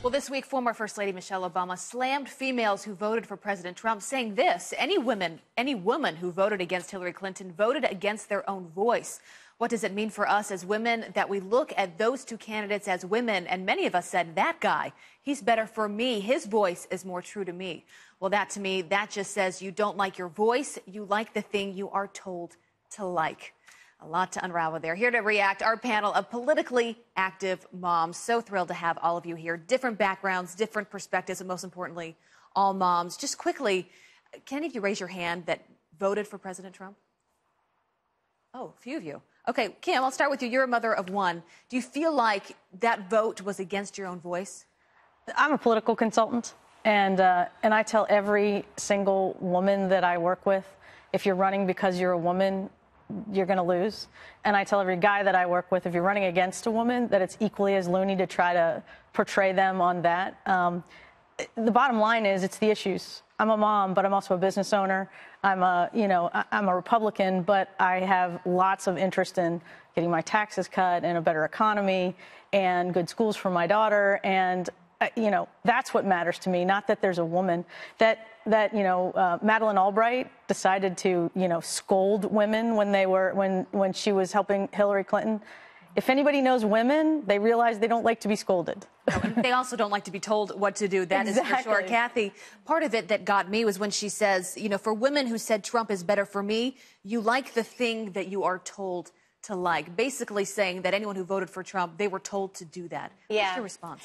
Well, this week, former First Lady Michelle Obama slammed females who voted for President Trump, saying this: any woman who voted against Hillary Clinton voted against their own voice. What does it mean for us as women that we look at those two candidates as women? And many of us said, that guy, he's better for me. His voice is more true to me. Well, that to me, that just says you don't like your voice. You like the thing you are told to like. A lot to unravel there. Here to react, our panel of politically active moms. So thrilled to have all of you here. Different backgrounds, different perspectives, and most importantly, all moms. Just quickly, can any of you raise your hand that voted for President Trump? Oh, a few of you. Okay, Kim, I'll start with you. You're a mother of one. Do you feel like that vote was against your own voice? I'm a political consultant, and I tell every single woman that I work with, if you're running because you're a woman, you're going to lose. And I tell every guy that I work with, if you're running against a woman, that it's equally as loony to try to portray them on that. The bottom line is it's the issues. I'm a mom, but I'm also a business owner. I'm a Republican, but I have lots of interest in getting my taxes cut and a better economy and good schools for my daughter. And that's what matters to me, not that there's a woman that Madeleine Albright decided to, scold women when she was helping Hillary Clinton. If anybody knows women, they realize they don't like to be scolded. They also don't like to be told what to do. That Exactly. is for sure. Kathy, part of it that got me was when she says, for women who said Trump is better for me, you like the thing that you are told to like, basically saying that anyone who voted for Trump, they were told to do that. Yeah. What's your response?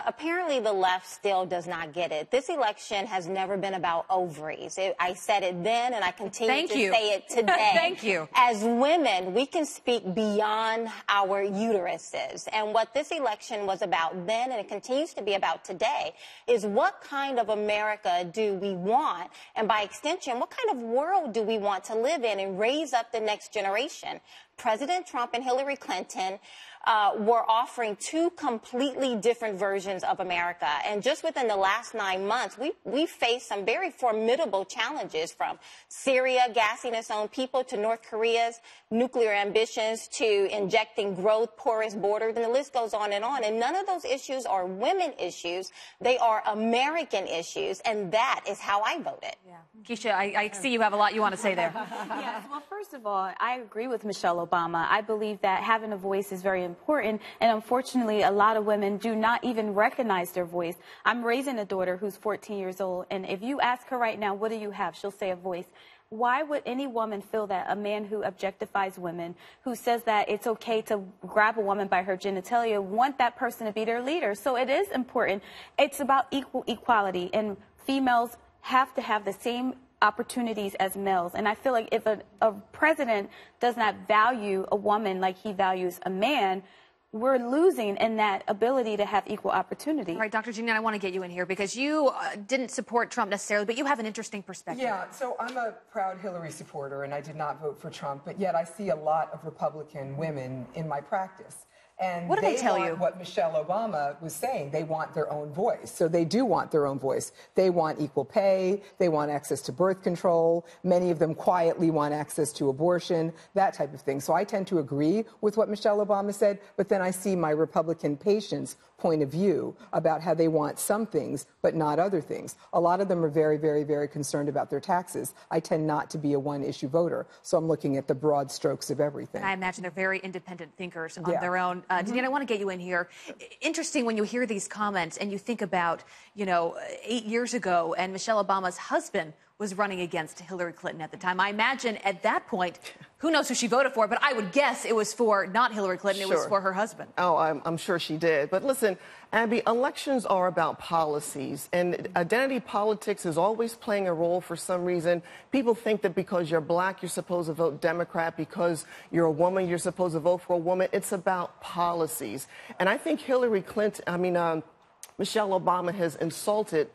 Apparently the left still does not get it. This election has never been about ovaries. I said it then, and I continue to say it today. Thank you. As women, we can speak beyond our uteruses. And what this election was about then, and it continues to be about today, is what kind of America do we want? And by extension, what kind of world do we want to live in and raise up the next generation? President Trump and Hillary Clinton were offering two completely different versions of America. And just within the last 9 months, we faced some very formidable challenges, from Syria gassing its own people to North Korea's nuclear ambitions to injecting growth, porous borders, and the list goes on. And none of those issues are women issues. They are American issues. And that is how I voted. Yeah. Keisha, I see you have a lot you want to say there. Yes, well, first of all, I agree with Michelle Obama. I believe that having a voice is very important, and unfortunately, a lot of women do not even recognize their voice. I'm raising a daughter who's 14 years old, and if you ask her right now, what do you have? She'll say a voice. Why would any woman feel that a man who objectifies women, who says that it's okay to grab a woman by her genitalia, want that person to be their leader? So it is important. It's about equality, and females have to have the same opportunities as males. And I feel like if a president does not value a woman like he values a man, we're losing in that ability to have equal opportunity. All right, Dr. Jeanine, I want to get you in here because you didn't support Trump necessarily, but you have an interesting perspective. Yeah, so I'm a proud Hillary supporter, and I did not vote for Trump, but yet I see a lot of Republican women in my practice. And what do they tell want you? What Michelle Obama was saying. They want their own voice. So they do want their own voice. They want equal pay. They want access to birth control. Many of them quietly want access to abortion, that type of thing. So I tend to agree with what Michelle Obama said, but then I see my Republican patients' point of view about how they want some things, but not other things. A lot of them are very, very, very concerned about their taxes. I tend not to be a one-issue voter, so I'm looking at the broad strokes of everything. And I imagine they're very independent thinkers on their own. Jeanine, I want to get you in here. Interesting when you hear these comments and you think about, 8 years ago, and Michelle Obama's husband was running against Hillary Clinton at the time. I imagine at that point, who knows who she voted for, but I would guess it was for not Hillary Clinton, Sure. It was for her husband. Oh, I'm sure she did. But listen, Abby, elections are about policies, and identity politics is always playing a role for some reason. People think that because you're black, you're supposed to vote Democrat. Because you're a woman, you're supposed to vote for a woman. It's about policies. And I think Michelle Obama has insulted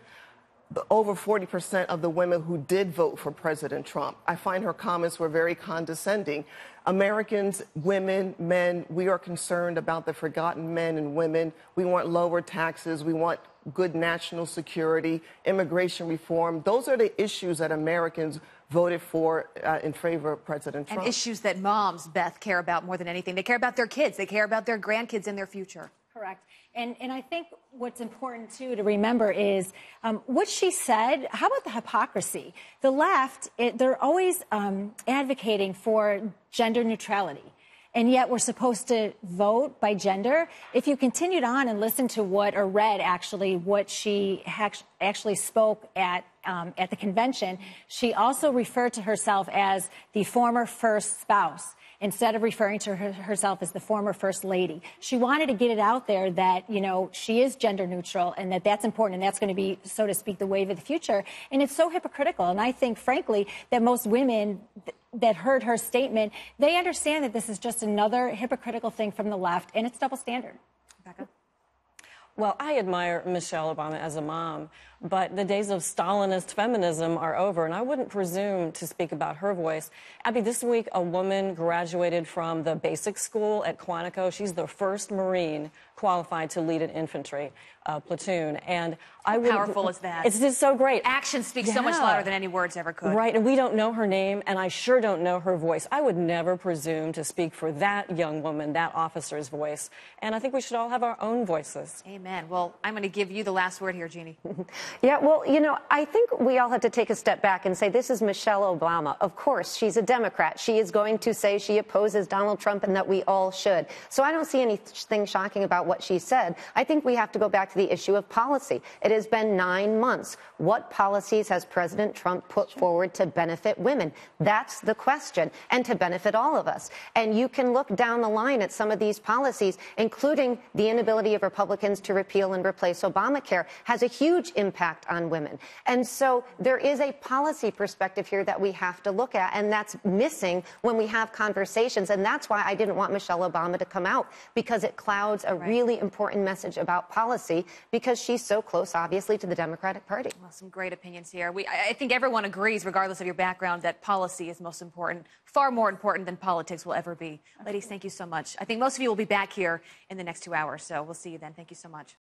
over 40% of the women who did vote for President Trump. I find her comments were very condescending. Americans, women, men, we are concerned about the forgotten men and women. We want lower taxes. We want good national security, immigration reform. Those are the issues that Americans voted for in favor of President Trump. And issues that moms, Beth, care about more than anything. They care about their kids. They care about their grandkids and their future. Correct. And I think what's important, too, to remember is what she said. How about the hypocrisy? The left, they're always advocating for gender neutrality. And yet we're supposed to vote by gender. If you continued on and listened to or read actually what she actually spoke at the convention, she also referred to herself as the former first spouse, instead of referring to herself as the former first lady. She wanted to get it out there that, she is gender neutral and that's important, and that's going to be, so to speak, the wave of the future. And it's so hypocritical. And I think, frankly, that most women that heard her statement, they understand that this is just another hypocritical thing from the left, and it's double standard. Becca? Well, I admire Michelle Obama as a mom, but the days of Stalinist feminism are over, and I wouldn't presume to speak about her voice. Abby, this week, a woman graduated from the basic school at Quantico. She's the first Marine qualified to lead an infantry platoon. And How powerful is that? It's just so great. Action speaks so much louder than any words ever could. Right, and we don't know her name, and I sure don't know her voice. I would never presume to speak for that young woman, that officer's voice. And I think we should all have our own voices. Amen. Well, I'm going to give you the last word here, Jeannie. Yeah, well, I think we all have to take a step back and say this is Michelle Obama. Of course, she's a Democrat. She is going to say she opposes Donald Trump and that we all should. So I don't see anything shocking about what she said. I think we have to go back to the issue of policy. It has been 9 months. What policies has President Trump put forward to benefit women? That's the question, and to benefit all of us. And you can look down the line at some of these policies, including the inability of Republicans to repeal and replace Obamacare, has a huge impact on women. And so there is a policy perspective here that we have to look at, and that's missing when we have conversations. And that's why I didn't want Michelle Obama to come out, because it clouds a really important message about policy, because she's so close, obviously, to the Democratic Party. Well, some great opinions here. I think everyone agrees, regardless of your background, that policy is most important, far more important than politics will ever be. Ladies, thank you so much. I think most of you will be back here in the next 2 hours, so we'll see you then. Thank you so much.